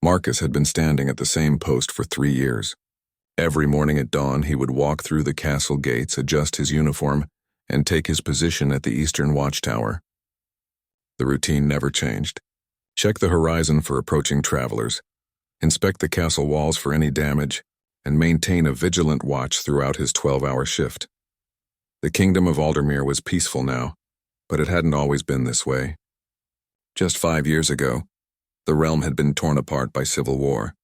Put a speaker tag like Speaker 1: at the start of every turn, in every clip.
Speaker 1: Marcus had been standing at the same post for 3 years. Every morning at dawn, he would walk through the castle gates, adjust his uniform, and take his position at the eastern watchtower. The routine never changed. Check the horizon for approaching travelers, inspect the castle walls for any damage, and maintain a vigilant watch throughout his 12-hour shift. The kingdom of Aldermere was peaceful now, but it hadn't always been this way. Just 5 years ago, the realm had been torn apart by civil war.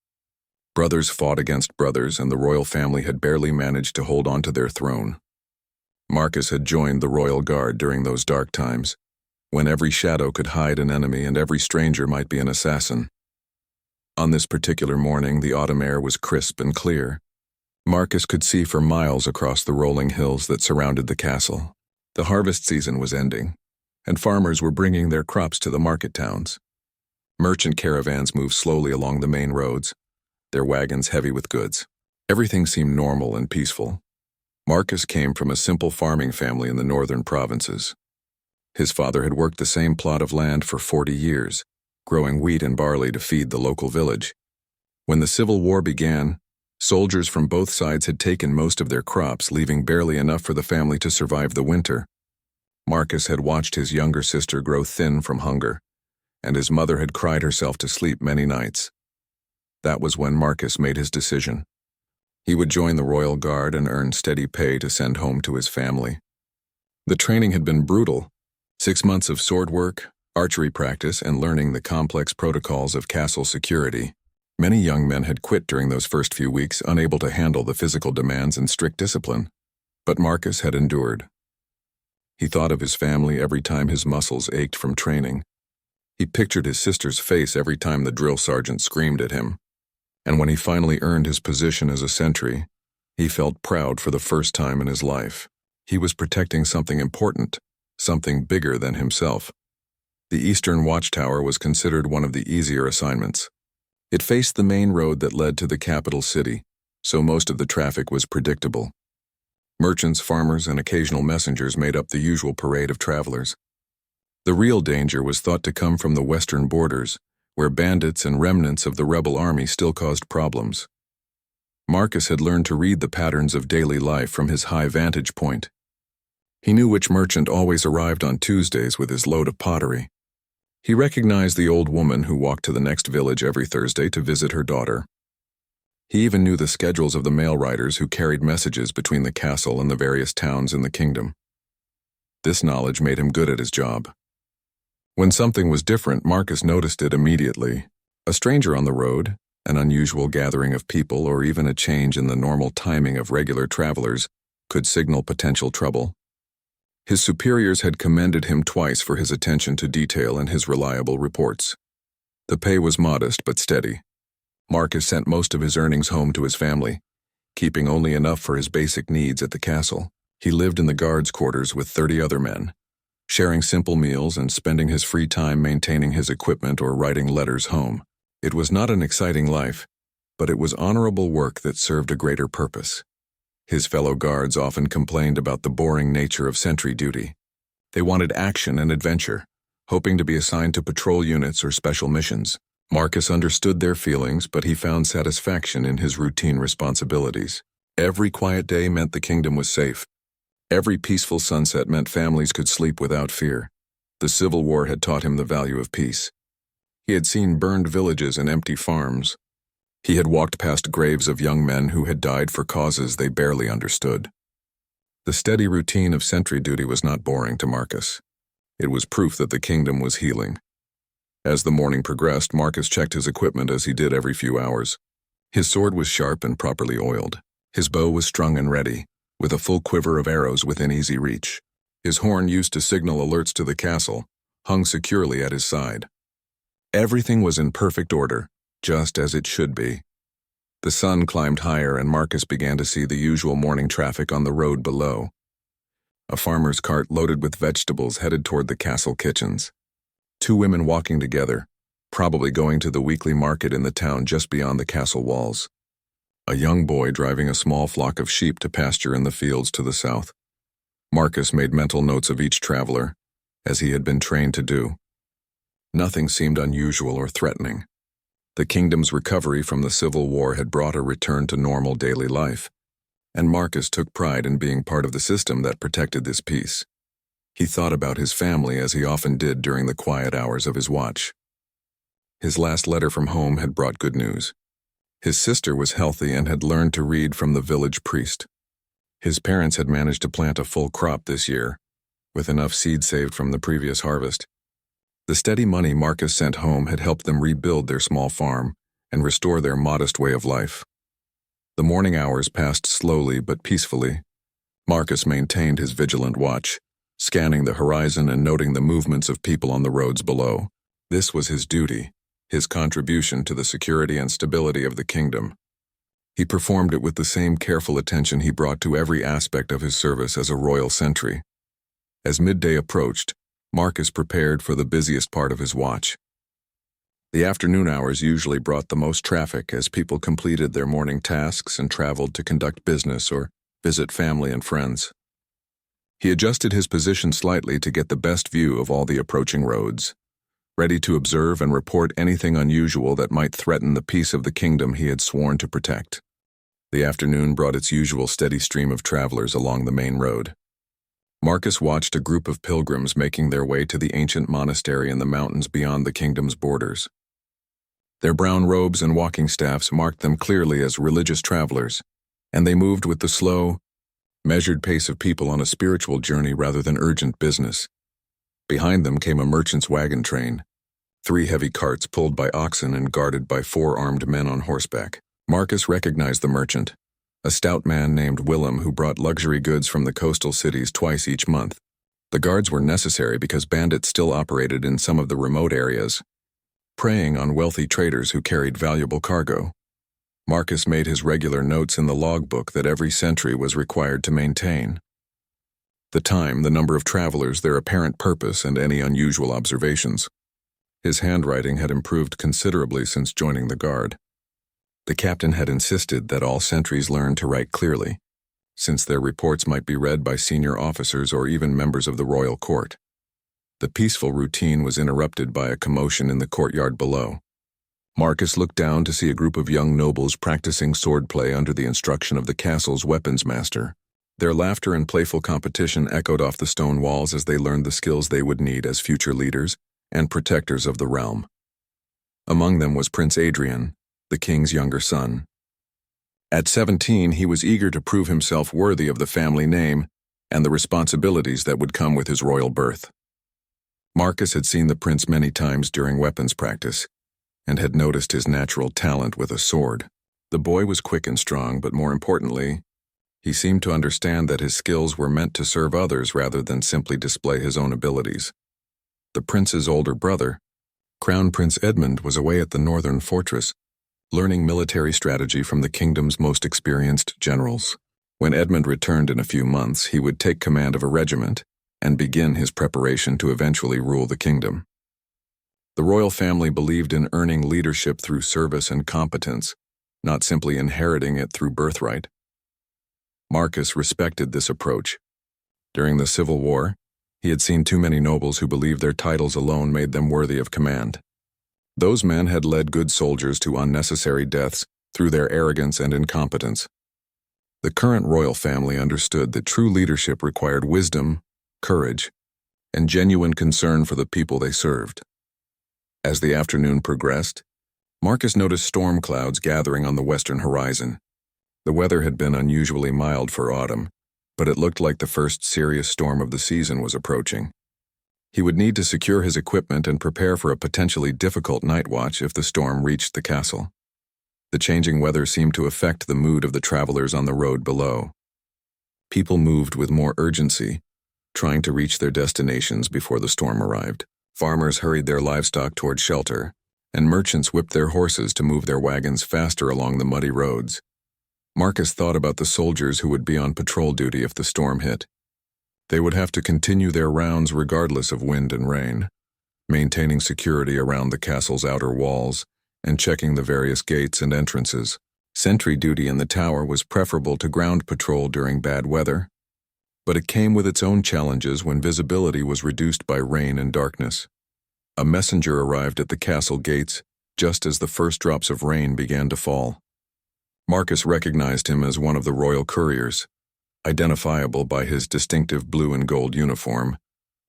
Speaker 1: Brothers fought against brothers, and the royal family had barely managed to hold on to their throne. Marcus had joined the royal guard during those dark times, when every shadow could hide an enemy and every stranger might be an assassin. On this particular morning, the autumn air was crisp and clear. Marcus could see for miles across the rolling hills that surrounded the castle. The harvest season was ending, and farmers were bringing their crops to the market towns. Merchant caravans moved slowly along the main roads, their wagons heavy with goods. Everything seemed normal and peaceful. Marcus came from a simple farming family in the northern provinces. His father had worked the same plot of land for 40 years, growing wheat and barley to feed the local village. When the Civil War began, soldiers from both sides had taken most of their crops, leaving barely enough for the family to survive the winter. Marcus had watched his younger sister grow thin from hunger, and his mother had cried herself to sleep many nights. That was when Marcus made his decision. He would join the Royal Guard and earn steady pay to send home to his family. The training had been brutal. 6 months of sword work, archery practice, and learning the complex protocols of castle security. Many young men had quit during those first few weeks, unable to handle the physical demands and strict discipline. But Marcus had endured. He thought of his family every time his muscles ached from training. He pictured his sister's face every time the drill sergeant screamed at him. And when he finally earned his position as a sentry, he felt proud for the first time in his life. He was protecting something important, something bigger than himself. The Eastern Watchtower was considered one of the easier assignments. It faced the main road that led to the capital city, so most of the traffic was predictable. Merchants, farmers, and occasional messengers made up the usual parade of travelers. The real danger was thought to come from the western borders, where bandits and remnants of the rebel army still caused problems. Marcus had learned to read the patterns of daily life from his high vantage point. He knew which merchant always arrived on Tuesdays with his load of pottery. He recognized the old woman who walked to the next village every Thursday to visit her daughter. He even knew the schedules of the mail riders who carried messages between the castle and the various towns in the kingdom. This knowledge made him good at his job. When something was different, Marcus noticed it immediately. A stranger on the road, an unusual gathering of people, or even a change in the normal timing of regular travelers could signal potential trouble. His superiors had commended him twice for his attention to detail and his reliable reports. The pay was modest but steady. Marcus sent most of his earnings home to his family, keeping only enough for his basic needs at the castle. He lived in the guards' quarters with 30 other men, sharing simple meals and spending his free time maintaining his equipment or writing letters home. It was not an exciting life, but it was honorable work that served a greater purpose. His fellow guards often complained about the boring nature of sentry duty. They wanted action and adventure, hoping to be assigned to patrol units or special missions. Marcus understood their feelings, but he found satisfaction in his routine responsibilities. Every quiet day meant the kingdom was safe. Every peaceful sunset meant families could sleep without fear. The Civil War had taught him the value of peace. He had seen burned villages and empty farms. He had walked past graves of young men who had died for causes they barely understood. The steady routine of sentry duty was not boring to Marcus. It was proof that the kingdom was healing. As the morning progressed, Marcus checked his equipment as he did every few hours. His sword was sharp and properly oiled. His bow was strung and ready, with a full quiver of arrows within easy reach. His horn, used to signal alerts to the castle, hung securely at his side. Everything was in perfect order, just as it should be. The sun climbed higher and Marcus began to see the usual morning traffic on the road below. A farmer's cart loaded with vegetables headed toward the castle kitchens. 2 women walking together, probably going to the weekly market in the town just beyond the castle walls. A young boy driving a small flock of sheep to pasture in the fields to the south. Marcus made mental notes of each traveler, as he had been trained to do. Nothing seemed unusual or threatening. The kingdom's recovery from the Civil War had brought a return to normal daily life, and Marcus took pride in being part of the system that protected this peace. He thought about his family as he often did during the quiet hours of his watch. His last letter from home had brought good news. His sister was healthy and had learned to read from the village priest. His parents had managed to plant a full crop this year, with enough seed saved from the previous harvest. The steady money Marcus sent home had helped them rebuild their small farm and restore their modest way of life. The morning hours passed slowly but peacefully. Marcus maintained his vigilant watch, scanning the horizon and noting the movements of people on the roads below. This was his duty, his contribution to the security and stability of the kingdom. He performed it with the same careful attention he brought to every aspect of his service as a royal sentry. As midday approached, Marcus prepared for the busiest part of his watch. The afternoon hours usually brought the most traffic as people completed their morning tasks and traveled to conduct business or visit family and friends. He adjusted his position slightly to get the best view of all the approaching roads, ready to observe and report anything unusual that might threaten the peace of the kingdom he had sworn to protect. The afternoon brought its usual steady stream of travelers along the main road. Marcus watched a group of pilgrims making their way to the ancient monastery in the mountains beyond the kingdom's borders. Their brown robes and walking staffs marked them clearly as religious travelers, and they moved with the slow, measured pace of people on a spiritual journey rather than urgent business. Behind them came a merchant's wagon train, 3 heavy carts pulled by oxen and guarded by 4 armed men on horseback. Marcus recognized the merchant, a stout man named Willem who brought luxury goods from the coastal cities twice each month. The guards were necessary because bandits still operated in some of the remote areas, preying on wealthy traders who carried valuable cargo. Marcus made his regular notes in the logbook that every sentry was required to maintain. The time, the number of travelers, their apparent purpose, and any unusual observations. His handwriting had improved considerably since joining the guard. The captain had insisted that all sentries learn to write clearly, since their reports might be read by senior officers or even members of the royal court. The peaceful routine was interrupted by a commotion in the courtyard below. Marcus looked down to see a group of young nobles practicing swordplay under the instruction of the castle's weapons master. Their laughter and playful competition echoed off the stone walls as they learned the skills they would need as future leaders and protectors of the realm. Among them was Prince Adrian, the king's younger son. At 17, he was eager to prove himself worthy of the family name and the responsibilities that would come with his royal birth. Marcus had seen the prince many times during weapons practice and had noticed his natural talent with a sword. The boy was quick and strong, but more importantly, he seemed to understand that his skills were meant to serve others rather than simply display his own abilities. The prince's older brother, Crown Prince Edmund, was away at the northern fortress, learning military strategy from the kingdom's most experienced generals. When Edmund returned in a few months, he would take command of a regiment and begin his preparation to eventually rule the kingdom. The royal family believed in earning leadership through service and competence, not simply inheriting it through birthright. Marcus respected this approach. During the Civil War, he had seen too many nobles who believed their titles alone made them worthy of command. Those men had led good soldiers to unnecessary deaths through their arrogance and incompetence. The current royal family understood that true leadership required wisdom, courage, and genuine concern for the people they served. As the afternoon progressed, Marcus noticed storm clouds gathering on the western horizon. The weather had been unusually mild for autumn, but it looked like the first serious storm of the season was approaching. He would need to secure his equipment and prepare for a potentially difficult night watch if the storm reached the castle. The changing weather seemed to affect the mood of the travelers on the road below. People moved with more urgency, trying to reach their destinations before the storm arrived. Farmers hurried their livestock toward shelter, and merchants whipped their horses to move their wagons faster along the muddy roads. Marcus thought about the soldiers who would be on patrol duty if the storm hit. They would have to continue their rounds regardless of wind and rain, maintaining security around the castle's outer walls and checking the various gates and entrances. Sentry duty in the tower was preferable to ground patrol during bad weather, but it came with its own challenges when visibility was reduced by rain and darkness. A messenger arrived at the castle gates just as the first drops of rain began to fall. Marcus recognized him as one of the royal couriers, identifiable by his distinctive blue and gold uniform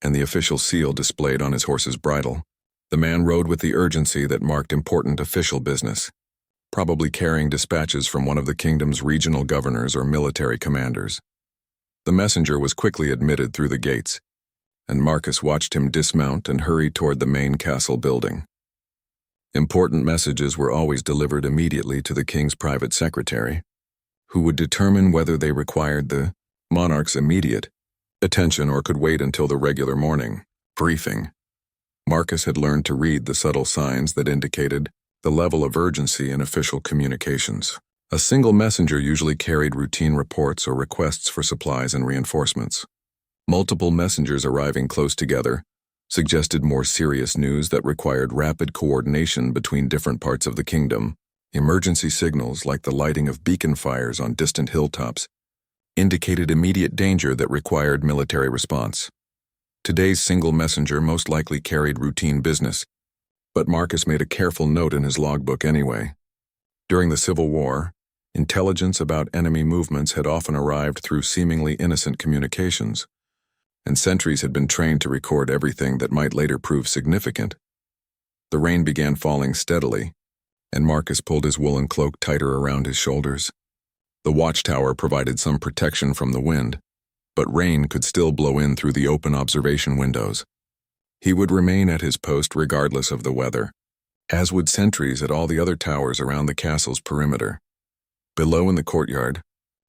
Speaker 1: and the official seal displayed on his horse's bridle. The man rode with the urgency that marked important official business, probably carrying dispatches from one of the kingdom's regional governors or military commanders. The messenger was quickly admitted through the gates, and Marcus watched him dismount and hurry toward the main castle building. Important messages were always delivered immediately to the king's private secretary, who would determine whether they required the monarch's immediate attention or could wait until the regular morning briefing. Marcus had learned to read the subtle signs that indicated the level of urgency in official communications. A single messenger usually carried routine reports or requests for supplies and reinforcements. Multiple messengers arriving close together suggested more serious news that required rapid coordination between different parts of the kingdom. Emergency signals, like the lighting of beacon fires on distant hilltops, indicated immediate danger that required military response. Today's single messenger most likely carried routine business, but Marcus made a careful note in his logbook anyway. During the Civil War, intelligence about enemy movements had often arrived through seemingly innocent communications, and sentries had been trained to record everything that might later prove significant. The rain began falling steadily, and Marcus pulled his woolen cloak tighter around his shoulders. The watchtower provided some protection from the wind, but rain could still blow in through the open observation windows. He would remain at his post regardless of the weather, as would sentries at all the other towers around the castle's perimeter. Below in the courtyard,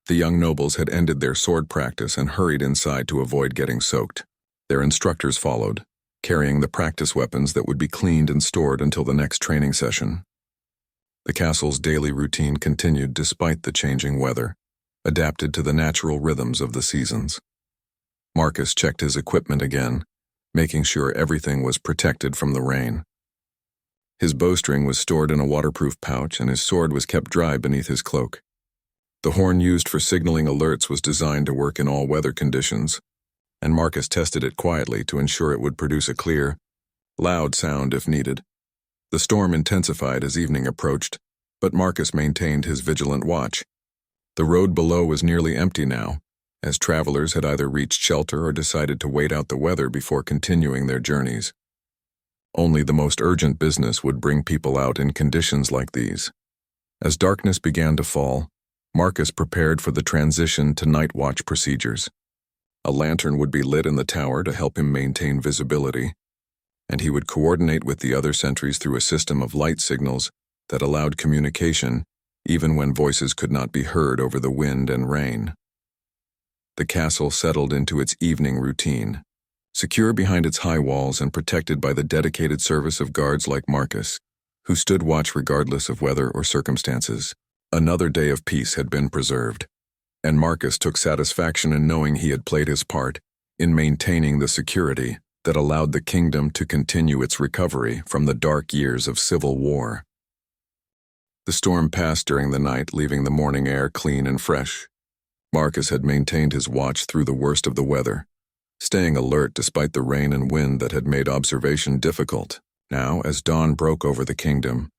Speaker 1: the young nobles had ended their sword practice and hurried inside to avoid getting soaked. Their instructors followed, carrying the practice weapons that would be cleaned and stored until the next training session. The castle's daily routine continued despite the changing weather, adapted to the natural rhythms of the seasons. Marcus checked his equipment again, making sure everything was protected from the rain. His bowstring was stored in a waterproof pouch, and his sword was kept dry beneath his cloak. The horn used for signaling alerts was designed to work in all weather conditions, and Marcus tested it quietly to ensure it would produce a clear, loud sound if needed. The storm intensified as evening approached, but Marcus maintained his vigilant watch. The road below was nearly empty now, as travelers had either reached shelter or decided to wait out the weather before continuing their journeys. Only the most urgent business would bring people out in conditions like these. As darkness began to fall, Marcus prepared for the transition to night watch procedures. A lantern would be lit in the tower to help him maintain visibility, and he would coordinate with the other sentries through a system of light signals that allowed communication even when voices could not be heard over the wind and rain. The castle settled into its evening routine, secure behind its high walls and protected by the dedicated service of guards like Marcus, who stood watch regardless of weather or circumstances. Another day of peace had been preserved, and Marcus took satisfaction in knowing he had played his part in maintaining the security that allowed the kingdom to continue its recovery from the dark years of civil war. The storm passed during the night, leaving the morning air clean and fresh. Marcus had maintained his watch through the worst of the weather, staying alert despite the rain and wind that had made observation difficult. Now, as dawn broke over the kingdom,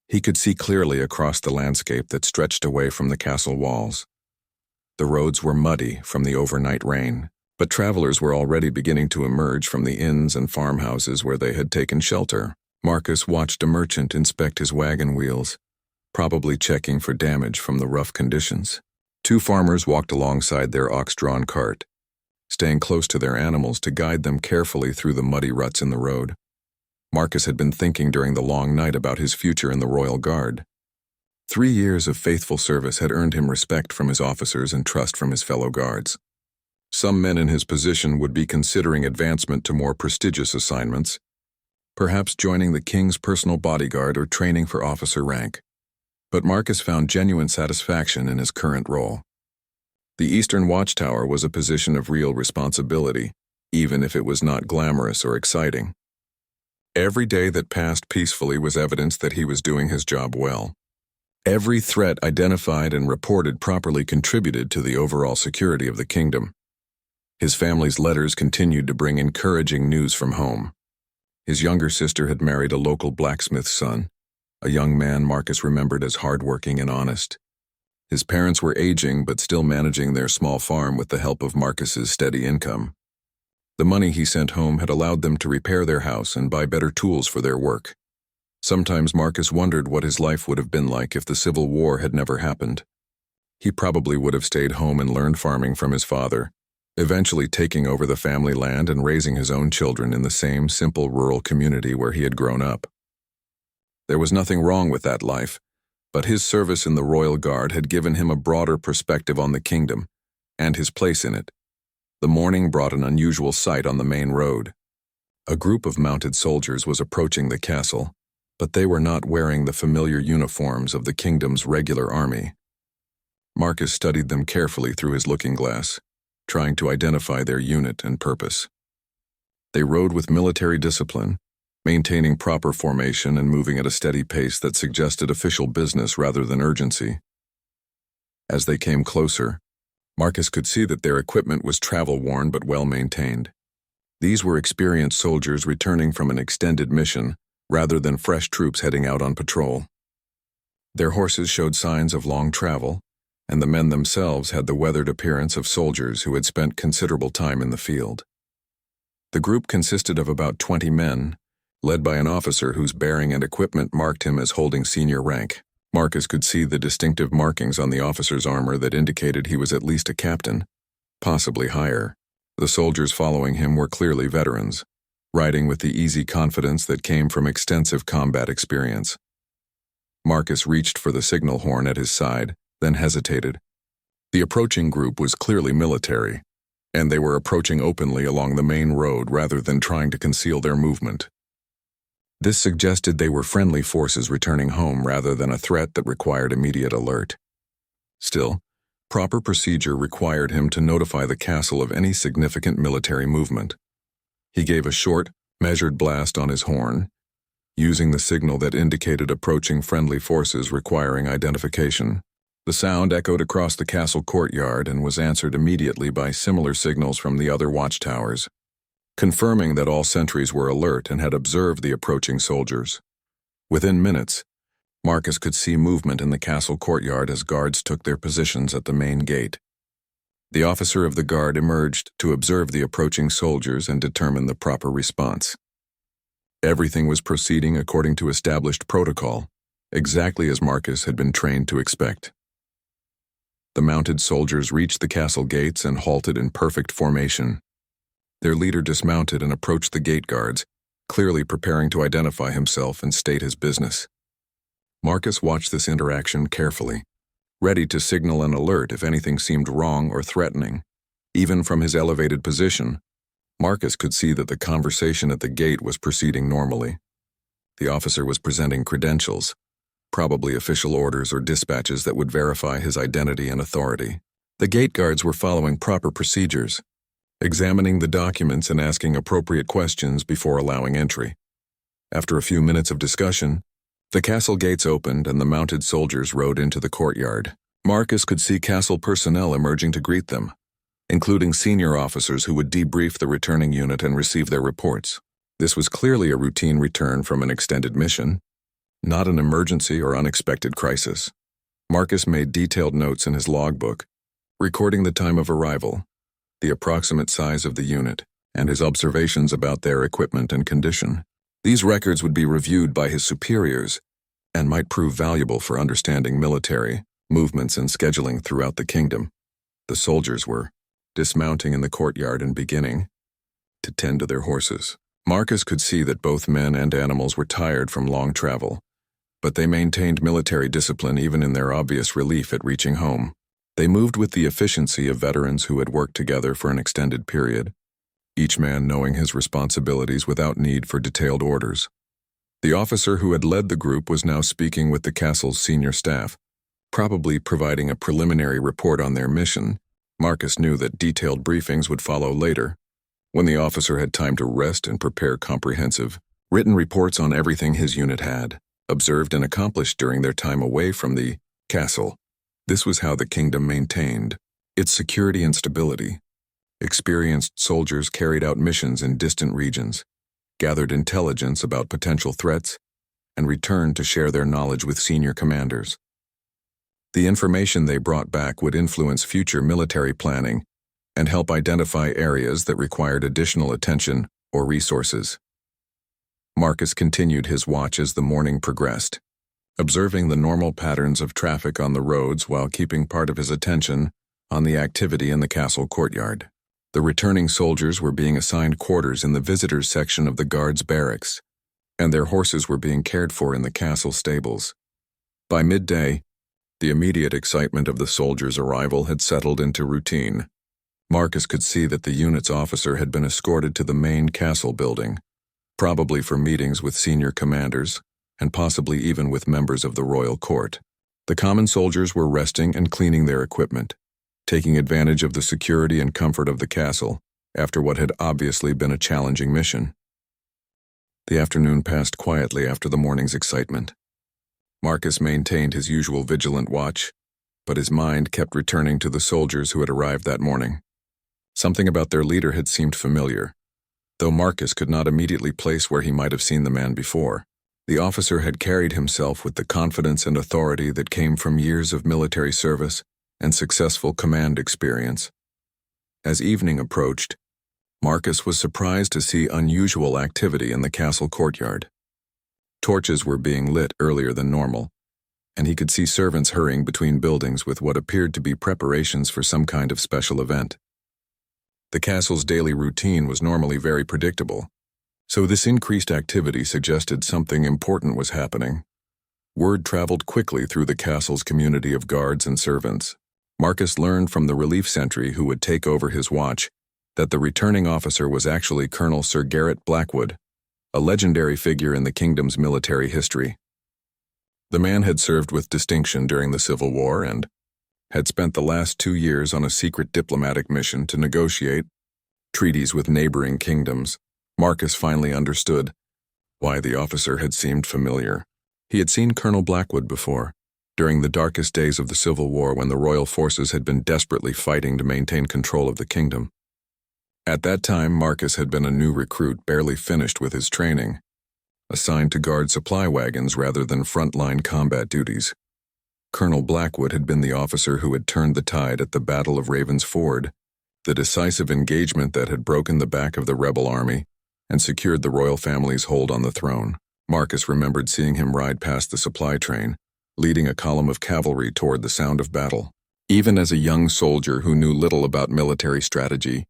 Speaker 1: he could see clearly across the landscape that stretched away from the castle walls. The roads were muddy from the overnight rain, but travelers were already beginning to emerge from the inns and farmhouses where they had taken shelter. Marcus watched a merchant inspect his wagon wheels, probably checking for damage from the rough conditions. Two farmers walked alongside their ox-drawn cart, staying close to their animals to guide them carefully through the muddy ruts in the road. Marcus had been thinking during the long night about his future in the Royal Guard. 3 years of faithful service had earned him respect from his officers and trust from his fellow guards. Some men in his position would be considering advancement to more prestigious assignments, perhaps joining the king's personal bodyguard or training for officer rank. But Marcus found genuine satisfaction in his current role. The Eastern Watchtower was a position of real responsibility, even if it was not glamorous or exciting. Every day that passed peacefully was evidence that he was doing his job well. Every threat identified and reported properly contributed to the overall security of the kingdom. His family's letters continued to bring encouraging news from home. His younger sister had married a local blacksmith's son, a young man Marcus remembered as hardworking and honest. His parents were aging but still managing their small farm with the help of Marcus's steady income. The money he sent home had allowed them to repair their house and buy better tools for their work. Sometimes Marcus wondered what his life would have been like if the Civil War had never happened. He probably would have stayed home and learned farming from his father, eventually taking over the family land and raising his own children in the same simple rural community where he had grown up. There was nothing wrong with that life, but his service in the Royal Guard had given him a broader perspective on the kingdom and his place in it. The morning brought an unusual sight on the main road. A group of mounted soldiers was approaching the castle, but they were not wearing the familiar uniforms of the kingdom's regular army. Marcus studied them carefully through his looking glass, trying to identify their unit and purpose. They rode with military discipline, maintaining proper formation and moving at a steady pace that suggested official business rather than urgency. As they came closer, Marcus could see that their equipment was travel-worn but well-maintained. These were experienced soldiers returning from an extended mission rather than fresh troops heading out on patrol. Their horses showed signs of long travel, and the men themselves had the weathered appearance of soldiers who had spent considerable time in the field. The group consisted of about 20 men, led by an officer whose bearing and equipment marked him as holding senior rank. Marcus could see the distinctive markings on the officer's armor that indicated he was at least a captain, possibly higher. The soldiers following him were clearly veterans, riding with the easy confidence that came from extensive combat experience. Marcus reached for the signal horn at his side, then hesitated. The approaching group was clearly military, and they were approaching openly along the main road rather than trying to conceal their movement. This suggested they were friendly forces returning home rather than a threat that required immediate alert. Still, proper procedure required him to notify the castle of any significant military movement. He gave a short, measured blast on his horn, using the signal that indicated approaching friendly forces requiring identification. The sound echoed across the castle courtyard and was answered immediately by similar signals from the other watchtowers, confirming that all sentries were alert and had observed the approaching soldiers. Within minutes, Marcus could see movement in the castle courtyard as guards took their positions at the main gate. The officer of the guard emerged to observe the approaching soldiers and determine the proper response. Everything was proceeding according to established protocol, exactly as Marcus had been trained to expect. The mounted soldiers reached the castle gates and halted in perfect formation. Their leader dismounted and approached the gate guards, clearly preparing to identify himself and state his business. Marcus watched this interaction carefully, ready to signal an alert if anything seemed wrong or threatening. Even from his elevated position, Marcus could see that the conversation at the gate was proceeding normally. The officer was presenting credentials, probably official orders or dispatches that would verify his identity and authority. The gate guards were following proper procedures, examining the documents and asking appropriate questions before allowing entry. After a few minutes of discussion, the castle gates opened and the mounted soldiers rode into the courtyard. Marcus could see castle personnel emerging to greet them, including senior officers who would debrief the returning unit and receive their reports. This was clearly a routine return from an extended mission, not an emergency or unexpected crisis. Marcus made detailed notes in his logbook, recording the time of arrival, the approximate size of the unit, and his observations about their equipment and condition. These records would be reviewed by his superiors and might prove valuable for understanding military movements and scheduling throughout the kingdom. The soldiers were dismounting in the courtyard and beginning to tend to their horses. Marcus could see that both men and animals were tired from long travel, but they maintained military discipline even in their obvious relief at reaching home. They moved with the efficiency of veterans who had worked together for an extended period, each man knowing his responsibilities without need for detailed orders. The officer who had led the group was now speaking with the castle's senior staff, probably providing a preliminary report on their mission. Marcus knew that detailed briefings would follow later, when the officer had time to rest and prepare comprehensive, written reports on everything his unit had observed and accomplished during their time away from the castle. This was how the kingdom maintained its security and stability. Experienced soldiers carried out missions in distant regions, gathered intelligence about potential threats, and returned to share their knowledge with senior commanders. The information they brought back would influence future military planning and help identify areas that required additional attention or resources. Marcus continued his watch as the morning progressed, observing the normal patterns of traffic on the roads while keeping part of his attention on the activity in the castle courtyard. The returning soldiers were being assigned quarters in the visitors section of the guards' barracks, and their horses were being cared for in the castle stables. By midday, the immediate excitement of the soldiers' arrival had settled into routine. Marcus could see that the unit's officer had been escorted to the main castle building, probably for meetings with senior commanders, and possibly even with members of the royal court. The common soldiers were resting and cleaning their equipment, taking advantage of the security and comfort of the castle after what had obviously been a challenging mission. The afternoon passed quietly after the morning's excitement. Marcus maintained his usual vigilant watch, but his mind kept returning to the soldiers who had arrived that morning. Something about their leader had seemed familiar, though Marcus could not immediately place where he might have seen the man before. The officer had carried himself with the confidence and authority that came from years of military service and successful command experience. As evening approached, Marcus was surprised to see unusual activity in the castle courtyard. Torches were being lit earlier than normal, and he could see servants hurrying between buildings with what appeared to be preparations for some kind of special event. The castle's daily routine was normally very predictable, so this increased activity suggested something important was happening. Word traveled quickly through the castle's community of guards and servants. Marcus learned from the relief sentry who would take over his watch that the returning officer was actually Colonel Sir Garrett Blackwood, a legendary figure in the kingdom's military history. The man had served with distinction during the Civil War and had spent the last 2 years on a secret diplomatic mission to negotiate treaties with neighboring kingdoms. Marcus finally understood why the officer had seemed familiar. He had seen Colonel Blackwood before, during the darkest days of the Civil War when the royal forces had been desperately fighting to maintain control of the kingdom. At that time, Marcus had been a new recruit barely finished with his training, assigned to guard supply wagons rather than frontline combat duties. Colonel Blackwood had been the officer who had turned the tide at the Battle of Raven's Ford, the decisive engagement that had broken the back of the rebel army and secured the royal family's hold on the throne. Marcus remembered seeing him ride past the supply train, leading a column of cavalry toward the sound of battle. Even as a young soldier who knew little about military strategy,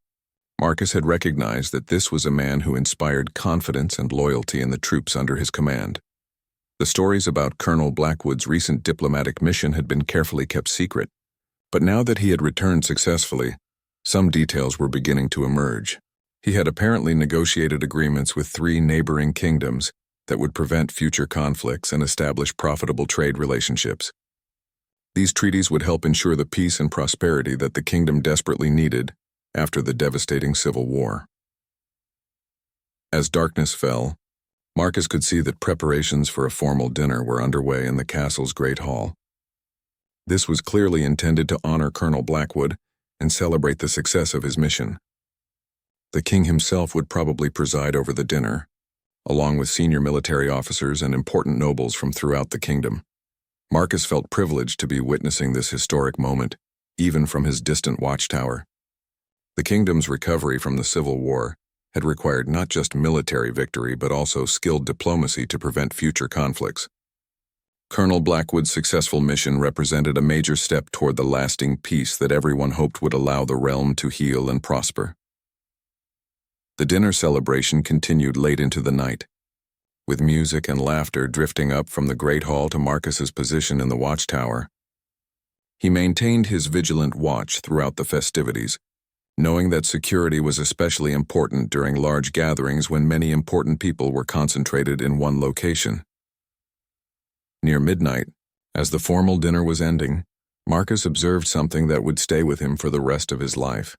Speaker 1: Marcus had recognized that this was a man who inspired confidence and loyalty in the troops under his command. The stories about Colonel Blackwood's recent diplomatic mission had been carefully kept secret, but now that he had returned successfully, some details were beginning to emerge. He had apparently negotiated agreements with 3 neighboring kingdoms that would prevent future conflicts and establish profitable trade relationships. These treaties would help ensure the peace and prosperity that the kingdom desperately needed after the devastating Civil War. As darkness fell, Marcus could see that preparations for a formal dinner were underway in the castle's great hall. This was clearly intended to honor Colonel Blackwood and celebrate the success of his mission. The king himself would probably preside over the dinner, along with senior military officers and important nobles from throughout the kingdom. Marcus felt privileged to be witnessing this historic moment, even from his distant watchtower. The kingdom's recovery from the Civil War had required not just military victory but also skilled diplomacy to prevent future conflicts. Colonel Blackwood's successful mission represented a major step toward the lasting peace that everyone hoped would allow the realm to heal and prosper. The dinner celebration continued late into the night, with music and laughter drifting up from the great hall to Marcus's position in the watchtower. He maintained his vigilant watch throughout the festivities, knowing that security was especially important during large gatherings when many important people were concentrated in one location. Near midnight, as the formal dinner was ending, Marcus observed something that would stay with him for the rest of his life.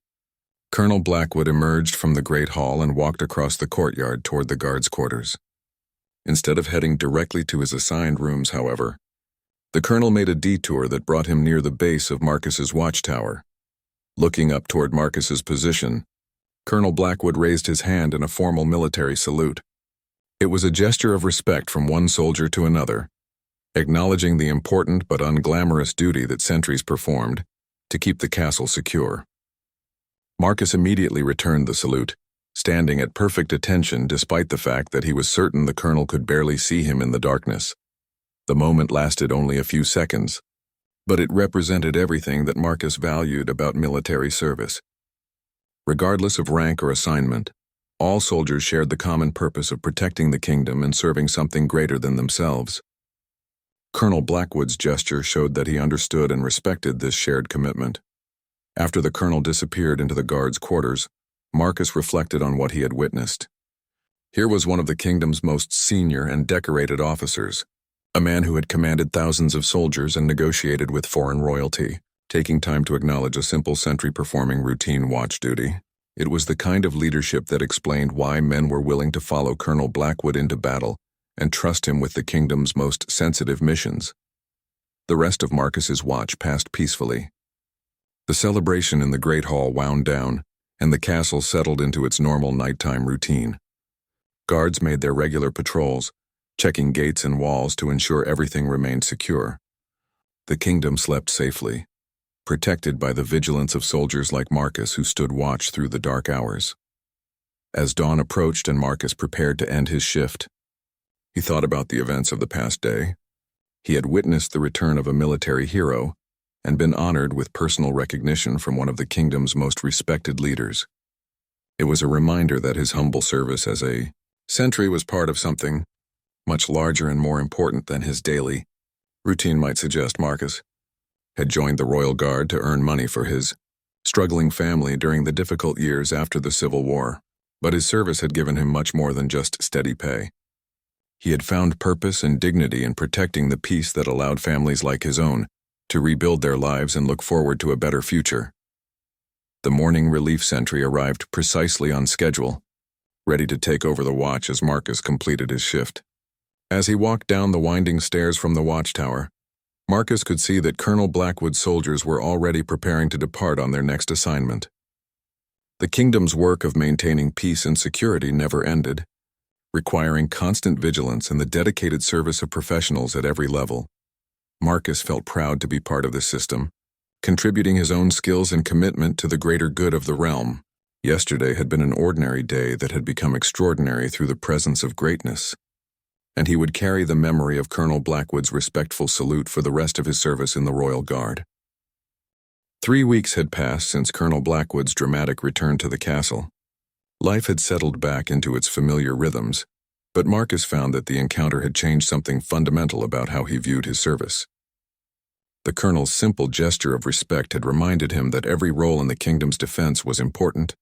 Speaker 1: Colonel Blackwood emerged from the great hall and walked across the courtyard toward the guards' quarters. Instead of heading directly to his assigned rooms, however, the colonel made a detour that brought him near the base of Marcus's watchtower. Looking up toward Marcus's position, Colonel Blackwood raised his hand in a formal military salute. It was a gesture of respect from one soldier to another, acknowledging the important but unglamorous duty that sentries performed to keep the castle secure. Marcus immediately returned the salute, standing at perfect attention despite the fact that he was certain the colonel could barely see him in the darkness. The moment lasted only a few seconds, but it represented everything that Marcus valued about military service. Regardless of rank or assignment, all soldiers shared the common purpose of protecting the kingdom and serving something greater than themselves. Colonel Blackwood's gesture showed that he understood and respected this shared commitment. After the colonel disappeared into the guards' quarters, Marcus reflected on what he had witnessed. Here was one of the kingdom's most senior and decorated officers, a man who had commanded thousands of soldiers and negotiated with foreign royalty, taking time to acknowledge a simple sentry performing routine watch duty. It was the kind of leadership that explained why men were willing to follow Colonel Blackwood into battle and trust him with the kingdom's most sensitive missions. The rest of Marcus's watch passed peacefully. The celebration in the Great Hall wound down, and the castle settled into its normal nighttime routine. Guards made their regular patrols, checking gates and walls to ensure everything remained secure. The kingdom slept safely, protected by the vigilance of soldiers like Marcus who stood watch through the dark hours. As dawn approached and Marcus prepared to end his shift, he thought about the events of the past day. He had witnessed the return of a military hero and been honored with personal recognition from one of the kingdom's most respected leaders. It was a reminder that his humble service as a sentry was part of something much larger and more important than his daily routine might suggest. Marcus had joined the Royal Guard to earn money for his struggling family during the difficult years after the Civil War, but his service had given him much more than just steady pay. He had found purpose and dignity in protecting the peace that allowed families like his own to rebuild their lives and look forward to a better future. The morning relief sentry arrived precisely on schedule, ready to take over the watch as Marcus completed his shift. As he walked down the winding stairs from the watchtower, Marcus could see that Colonel Blackwood's soldiers were already preparing to depart on their next assignment. The kingdom's work of maintaining peace and security never ended, requiring constant vigilance and the dedicated service of professionals at every level. Marcus felt proud to be part of this system, contributing his own skills and commitment to the greater good of the realm. Yesterday had been an ordinary day that had become extraordinary through the presence of greatness, and he would carry the memory of Colonel Blackwood's respectful salute for the rest of his service in the Royal Guard. 3 weeks had passed since Colonel Blackwood's dramatic return to the castle. Life had settled back into its familiar rhythms, but Marcus found that the encounter had changed something fundamental about how he viewed his service. The colonel's simple gesture of respect had reminded him that every role in the kingdom's defense was important,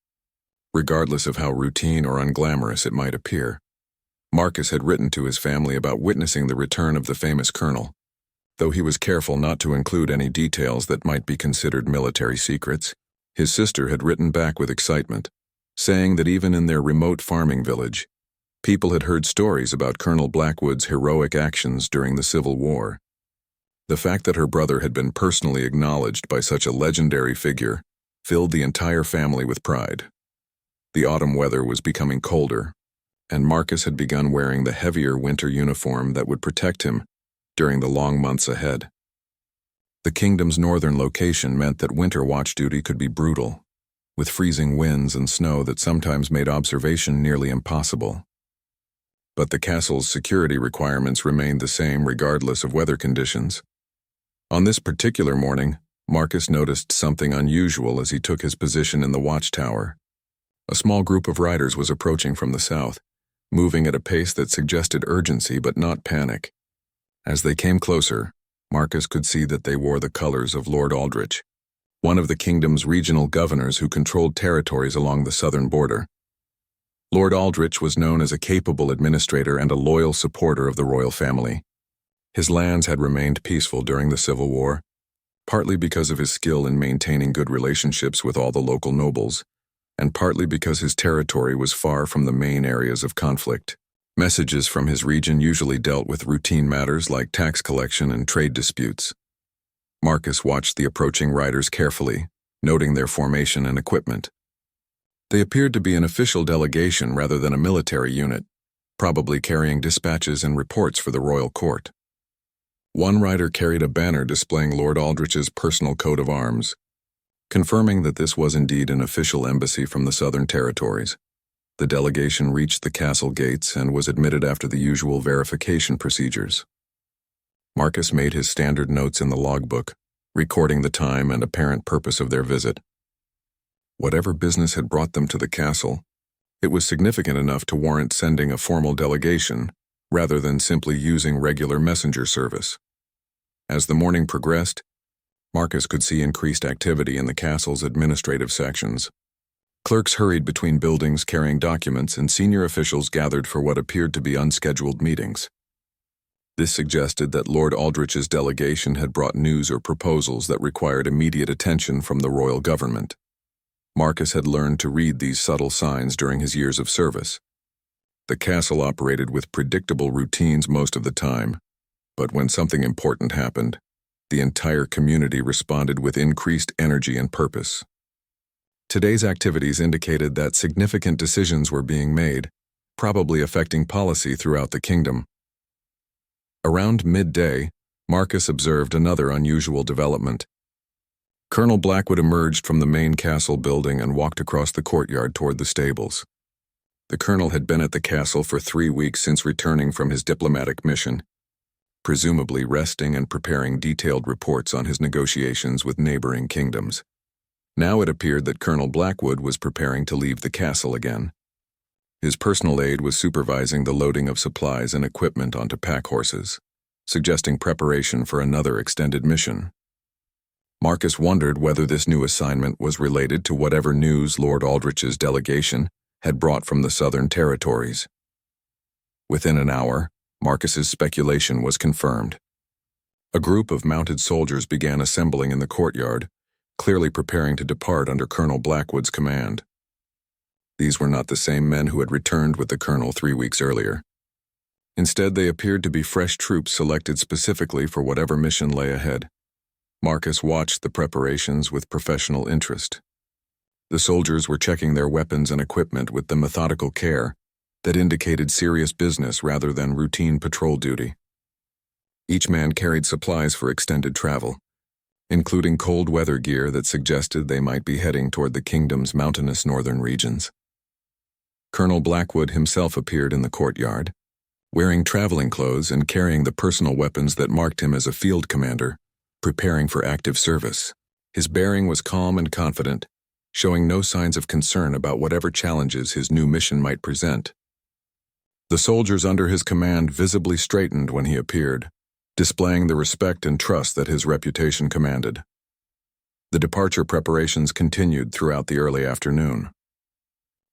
Speaker 1: regardless of how routine or unglamorous it might appear. Marcus had written to his family about witnessing the return of the famous colonel, though he was careful not to include any details that might be considered military secrets. His sister had written back with excitement, saying that even in their remote farming village, people had heard stories about Colonel Blackwood's heroic actions during the Civil War. The fact that her brother had been personally acknowledged by such a legendary figure filled the entire family with pride. The autumn weather was becoming colder, and Marcus had begun wearing the heavier winter uniform that would protect him during the long months ahead. The kingdom's northern location meant that winter watch duty could be brutal, with freezing winds and snow that sometimes made observation nearly impossible. But the castle's security requirements remained the same regardless of weather conditions. On this particular morning, Marcus noticed something unusual as he took his position in the watchtower. A small group of riders was approaching from the south, moving at a pace that suggested urgency but not panic. As they came closer, Marcus could see that they wore the colors of Lord Aldrich, one of the kingdom's regional governors who controlled territories along the southern border. Lord Aldrich was known as a capable administrator and a loyal supporter of the royal family. His lands had remained peaceful during the Civil War, partly because of his skill in maintaining good relationships with all the local nobles, and partly because his territory was far from the main areas of conflict. Messages from his region usually dealt with routine matters like tax collection and trade disputes. Marcus watched the approaching riders carefully, noting their formation and equipment. They appeared to be an official delegation rather than a military unit, probably carrying dispatches and reports for the royal court. One rider carried a banner displaying Lord Aldrich's personal coat of arms, confirming that this was indeed an official embassy from the Southern Territories. The delegation reached the castle gates and was admitted after the usual verification procedures. Marcus made his standard notes in the logbook, recording the time and apparent purpose of their visit. Whatever business had brought them to the castle, it was significant enough to warrant sending a formal delegation rather than simply using regular messenger service. As the morning progressed, Marcus could see increased activity in the castle's administrative sections. Clerks hurried between buildings carrying documents, and senior officials gathered for what appeared to be unscheduled meetings. This suggested that Lord Aldrich's delegation had brought news or proposals that required immediate attention from the royal government. Marcus had learned to read these subtle signs during his years of service. The castle operated with predictable routines most of the time, but when something important happened, the entire community responded with increased energy and purpose. Today's activities indicated that significant decisions were being made, probably affecting policy throughout the kingdom. Around midday, Marcus observed another unusual development. Colonel Blackwood emerged from the main castle building and walked across the courtyard toward the stables. The colonel had been at the castle for 3 weeks since returning from his diplomatic mission, presumably resting and preparing detailed reports on his negotiations with neighboring kingdoms. Now it appeared that Colonel Blackwood was preparing to leave the castle again. His personal aide was supervising the loading of supplies and equipment onto pack horses, suggesting preparation for another extended mission. Marcus wondered whether this new assignment was related to whatever news Lord Aldrich's delegation had brought from the Southern Territories. Within an hour, Marcus's speculation was confirmed. A group of mounted soldiers began assembling in the courtyard, clearly preparing to depart under Colonel Blackwood's command. These were not the same men who had returned with the colonel 3 weeks earlier. Instead, they appeared to be fresh troops selected specifically for whatever mission lay ahead. Marcus watched the preparations with professional interest. The soldiers were checking their weapons and equipment with the methodical care that indicated serious business rather than routine patrol duty. Each man carried supplies for extended travel, including cold weather gear that suggested they might be heading toward the kingdom's mountainous northern regions. Colonel Blackwood himself appeared in the courtyard, wearing traveling clothes and carrying the personal weapons that marked him as a field commander, preparing for active service. His bearing was calm and confident, showing no signs of concern about whatever challenges his new mission might present. The soldiers under his command visibly straightened when he appeared, displaying the respect and trust that his reputation commanded. The departure preparations continued throughout the early afternoon.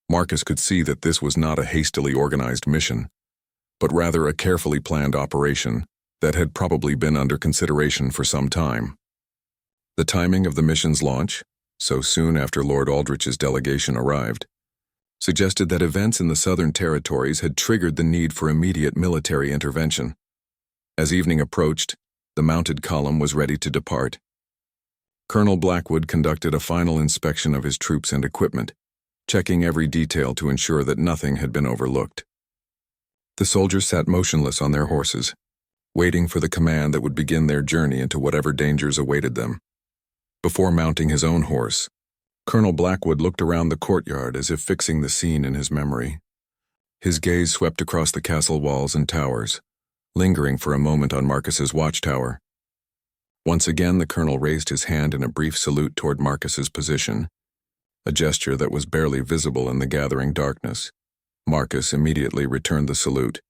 Speaker 1: Marcus could see that this was not a hastily organized mission, but rather a carefully planned operation that had probably been under consideration for some time. The timing of the mission's launch, so soon after Lord Aldrich's delegation arrived, suggested that events in the Southern Territories had triggered the need for immediate military intervention. As evening approached, the mounted column was ready to depart. Colonel Blackwood conducted a final inspection of his troops and equipment, checking every detail to ensure that nothing had been overlooked. The soldiers sat motionless on their horses, waiting for the command that would begin their journey into whatever dangers awaited them. Before mounting his own horse, Colonel Blackwood looked around the courtyard as if fixing the scene in his memory. His gaze swept across the castle walls and towers, lingering for a moment on Marcus's watchtower. Once again, the colonel raised his hand in a brief salute toward Marcus's position, a gesture that was barely visible in the gathering darkness. Marcus immediately returned the salute,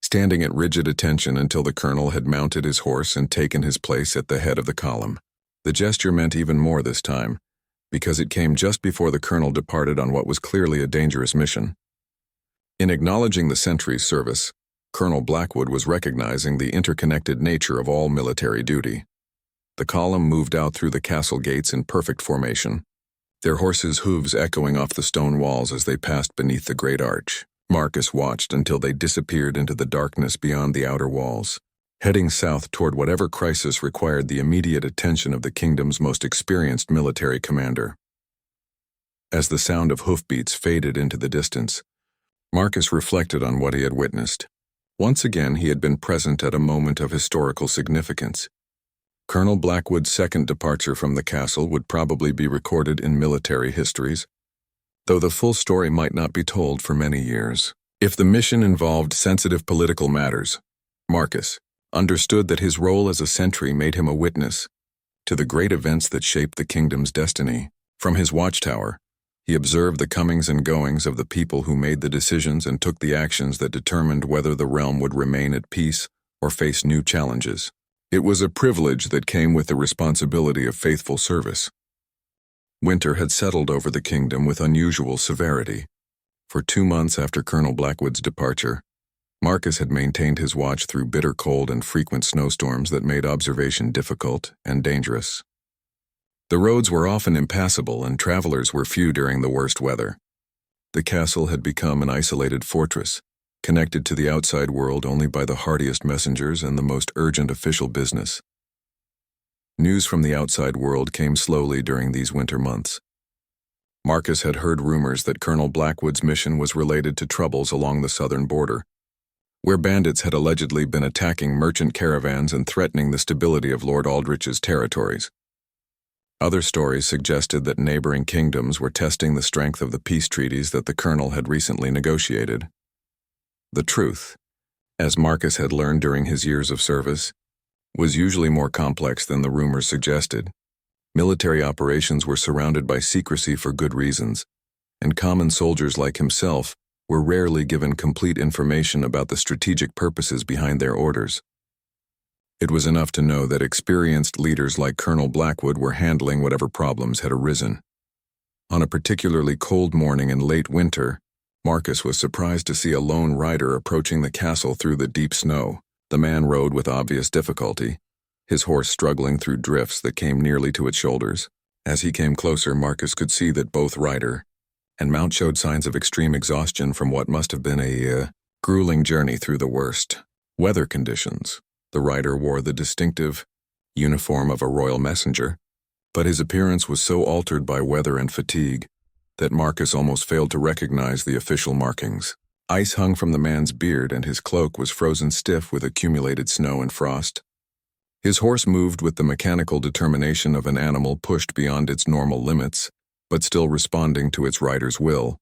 Speaker 1: standing at rigid attention until the colonel had mounted his horse and taken his place at the head of the column. The gesture meant even more this time, because it came just before the colonel departed on what was clearly a dangerous mission. In acknowledging the sentry's service, Colonel Blackwood was recognizing the interconnected nature of all military duty. The column moved out through the castle gates in perfect formation, their horses' hooves echoing off the stone walls as they passed beneath the great arch. Marcus watched until they disappeared into the darkness beyond the outer walls, heading south toward whatever crisis required the immediate attention of the kingdom's most experienced military commander. As the sound of hoofbeats faded into the distance, Marcus reflected on what he had witnessed. Once again, he had been present at a moment of historical significance. Colonel Blackwood's second departure from the castle would probably be recorded in military histories, though the full story might not be told for many years. If the mission involved sensitive political matters, Marcus understood that his role as a sentry made him a witness to the great events that shaped the kingdom's destiny. From his watchtower, he observed the comings and goings of the people who made the decisions and took the actions that determined whether the realm would remain at peace or face new challenges. It was a privilege that came with the responsibility of faithful service. Winter had settled over the kingdom with unusual severity. For 2 months after Colonel Blackwood's departure, Marcus had maintained his watch through bitter cold and frequent snowstorms that made observation difficult and dangerous. The roads were often impassable and travelers were few during the worst weather. The castle had become an isolated fortress, connected to the outside world only by the hardiest messengers and the most urgent official business. News from the outside world came slowly during these winter months. Marcus had heard rumors that Colonel Blackwood's mission was related to troubles along the southern border, where bandits had allegedly been attacking merchant caravans and threatening the stability of Lord Aldrich's territories. Other stories suggested that neighboring kingdoms were testing the strength of the peace treaties that the colonel had recently negotiated. The truth, as Marcus had learned during his years of service, was usually more complex than the rumors suggested. Military operations were surrounded by secrecy for good reasons, and common soldiers like himself were rarely given complete information about the strategic purposes behind their orders. It was enough to know that experienced leaders like Colonel Blackwood were handling whatever problems had arisen. On a particularly cold morning in late winter, Marcus was surprised to see a lone rider approaching the castle through the deep snow. The man rode with obvious difficulty, his horse struggling through drifts that came nearly to its shoulders. As he came closer, Marcus could see that both rider and mount showed signs of extreme exhaustion from what must have been a grueling journey through the worst weather conditions. The rider wore the distinctive uniform of a royal messenger, but his appearance was so altered by weather and fatigue that Marcus almost failed to recognize the official markings. Ice hung from the man's beard and his cloak was frozen stiff with accumulated snow and frost. His horse moved with the mechanical determination of an animal pushed beyond its normal limits, but still responding to its rider's will.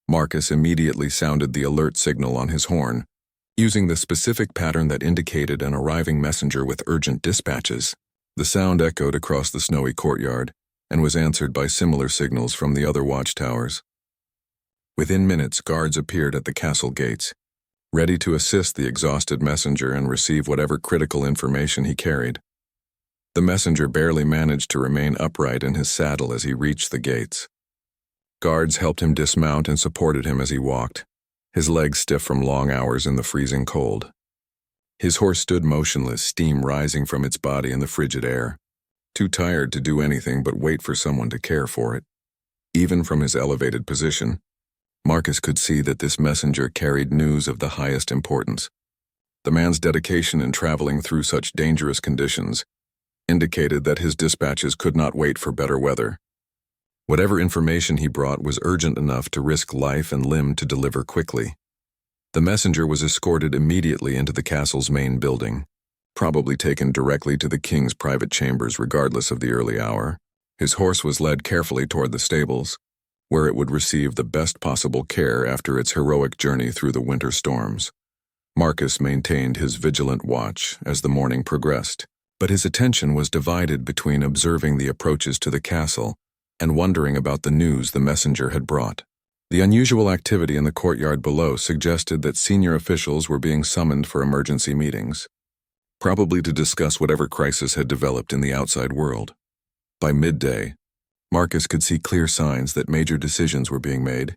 Speaker 1: Marcus immediately sounded the alert signal on his horn, using the specific pattern that indicated an arriving messenger with urgent dispatches. The sound echoed across the snowy courtyard and was answered by similar signals from the other watchtowers. Within minutes, guards appeared at the castle gates, ready to assist the exhausted messenger and receive whatever critical information he carried. The messenger barely managed to remain upright in his saddle as he reached the gates. Guards helped him dismount and supported him as he walked, his legs stiff from long hours in the freezing cold. His horse stood motionless, steam rising from its body in the frigid air, too tired to do anything but wait for someone to care for it. Even from his elevated position, Marcus could see that this messenger carried news of the highest importance. The man's dedication in traveling through such dangerous conditions indicated that his dispatches could not wait for better weather. Whatever information he brought was urgent enough to risk life and limb to deliver quickly. The messenger was escorted immediately into the castle's main building, probably taken directly to the king's private chambers regardless of the early hour. His horse was led carefully toward the stables, where it would receive the best possible care after its heroic journey through the winter storms. Marcus maintained his vigilant watch as the morning progressed, but his attention was divided between observing the approaches to the castle and wondering about the news the messenger had brought. The unusual activity in the courtyard below suggested that senior officials were being summoned for emergency meetings, probably to discuss whatever crisis had developed in the outside world. By midday, Marcus could see clear signs that major decisions were being made.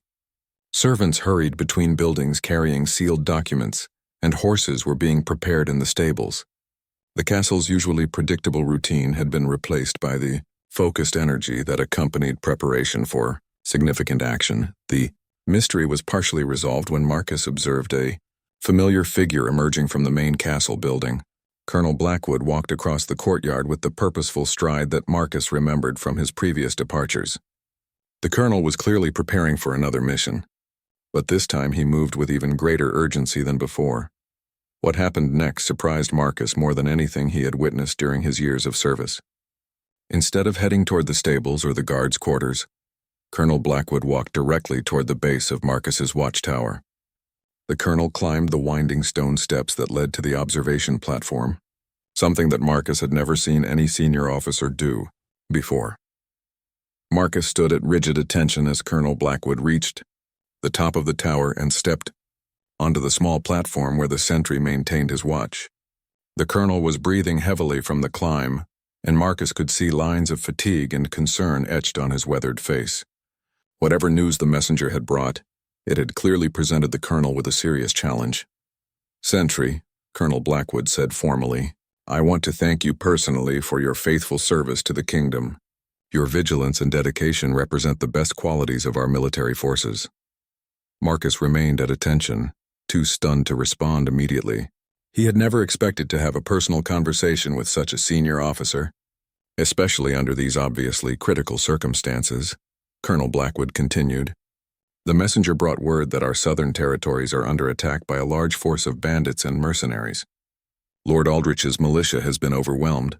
Speaker 1: Servants hurried between buildings carrying sealed documents, and horses were being prepared in the stables. The castle's usually predictable routine had been replaced by the focused energy that accompanied preparation for significant action. The mystery was partially resolved when Marcus observed a familiar figure emerging from the main castle building. Colonel Blackwood walked across the courtyard with the purposeful stride that Marcus remembered from his previous departures. The colonel was clearly preparing for another mission. But this time he moved with even greater urgency than before. What happened next surprised Marcus more than anything he had witnessed during his years of service. Instead of heading toward the stables or the guards' quarters, Colonel Blackwood walked directly toward the base of Marcus's watchtower. The colonel climbed the winding stone steps that led to the observation platform, something that Marcus had never seen any senior officer do before. Marcus stood at rigid attention as Colonel Blackwood reached the top of the tower and stepped onto the small platform where the sentry maintained his watch. The colonel was breathing heavily from the climb, and Marcus could see lines of fatigue and concern etched on his weathered face. Whatever news the messenger had brought, it had clearly presented the colonel with a serious challenge. "Sentry," Colonel Blackwood said formally, "I want to thank you personally for your faithful service to the kingdom. Your vigilance and dedication represent the best qualities of our military forces." Marcus remained at attention, too stunned to respond immediately. He had never expected to have a personal conversation with such a senior officer, especially under these obviously critical circumstances. Colonel Blackwood continued, "The messenger brought word that our southern territories are under attack by a large force of bandits and mercenaries. Lord Aldrich's militia has been overwhelmed,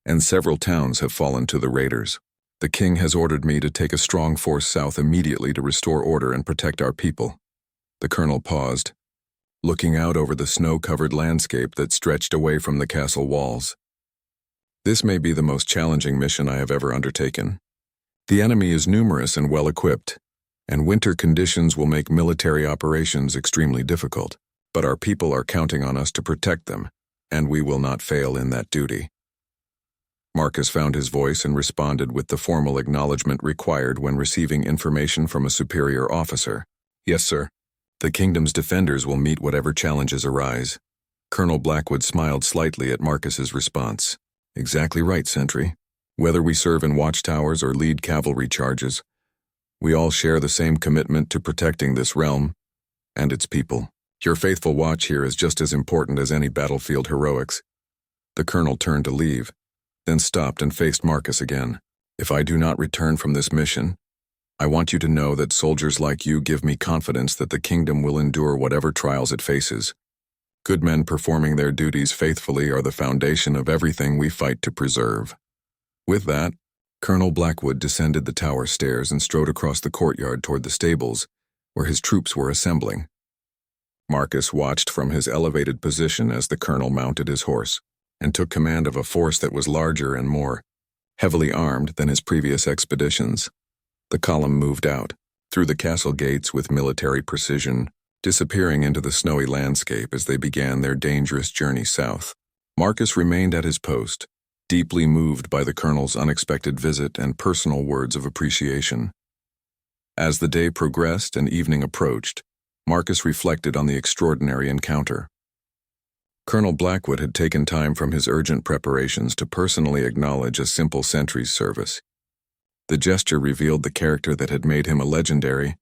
Speaker 1: and several towns have fallen to the raiders. The king has ordered me to take a strong force south immediately to restore order and protect our people." The colonel paused, looking out over the snow-covered landscape that stretched away from the castle walls. "This may be the most challenging mission I have ever undertaken. The enemy is numerous and well-equipped, and winter conditions will make military operations extremely difficult, but our people are counting on us to protect them, and we will not fail in that duty." Marcus found his voice and responded with the formal acknowledgement required when receiving information from a superior officer. "Yes, sir. The kingdom's defenders will meet whatever challenges arise." Colonel Blackwood smiled slightly at Marcus's response. "Exactly right, Sentry. Whether we serve in watchtowers or lead cavalry charges, we all share the same commitment to protecting this realm and its people. Your faithful watch here is just as important as any battlefield heroics." The colonel turned to leave, then stopped and faced Marcus again. "If I do not return from this mission, I want you to know that soldiers like you give me confidence that the kingdom will endure whatever trials it faces. Good men performing their duties faithfully are the foundation of everything we fight to preserve." With that, Colonel Blackwood descended the tower stairs and strode across the courtyard toward the stables, where his troops were assembling. Marcus watched from his elevated position as the colonel mounted his horse and took command of a force that was larger and more heavily armed than his previous expeditions. The column moved out, through the castle gates with military precision, disappearing into the snowy landscape as they began their dangerous journey south. Marcus remained at his post, deeply moved by the colonel's unexpected visit and personal words of appreciation. As the day progressed and evening approached, Marcus reflected on the extraordinary encounter. Colonel Blackwood had taken time from his urgent preparations to personally acknowledge a simple sentry's service. The gesture revealed the character that had made him a legendary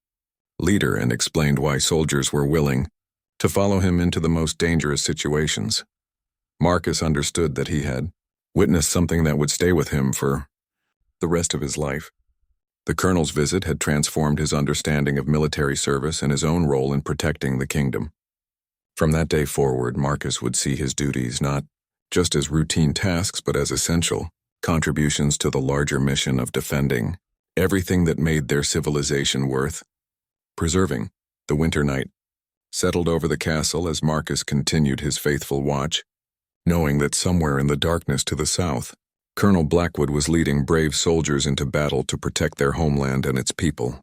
Speaker 1: leader and explained why soldiers were willing to follow him into the most dangerous situations. Marcus understood that he had witnessed something that would stay with him for the rest of his life. The colonel's visit had transformed his understanding of military service and his own role in protecting the kingdom. From that day forward, Marcus would see his duties not just as routine tasks but as essential contributions to the larger mission of defending everything that made their civilization worth preserving. The winter night settled over the castle as Marcus continued his faithful watch, knowing that somewhere in the darkness to the south, Colonel Blackwood was leading brave soldiers into battle to protect their homeland and its people.